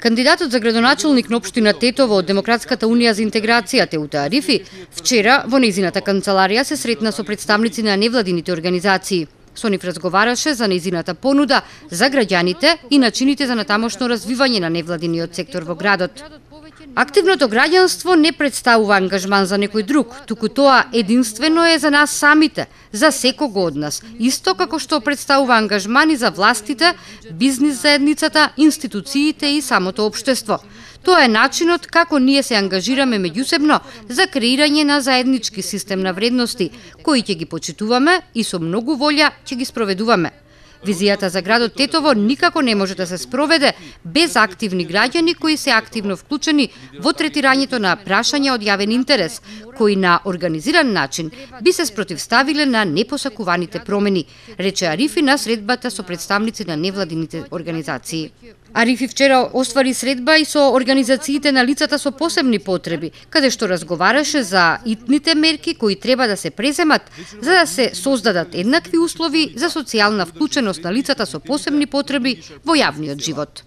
Кандидатот за градоначалник на општина Тетово од Демократската унија за интеграција Теута Арифи вчера во нејзината канцеларија се сретна со представници на невладините организации. Со нив разговараше за нејзината понуда за граѓаните и начините за натамошно развивање на невладиниот сектор во градот. Активното граѓанство не представува ангажман за некој друг, туку тоа единствено е за нас самите, за секого од нас, исто како што представува ангажмани за властите, бизнис заедницата, институциите и самото општество. Тоа е начинот како ние се ангажираме меѓусебно за креирање на заеднички систем на вредности, кои ќе ги почитуваме и со многу волја ќе ги спроведуваме. Визијата за градот Тетово никако не може да се спроведе без активни граѓани кои се активно вклучени во третирањето на прашања од јавен интерес, кои на организиран начин би се спротивставиле на непосакуваните промени, рече Арифи на средбата со представници на невладините организации. Арифи вчера оствари средба и со организациите на лицата со посебни потреби, каде што разговараше за итните мерки кои треба да се преземат за да се создадат еднакви услови за социјална вклученост на лицата со посебни потреби во јавниот живот.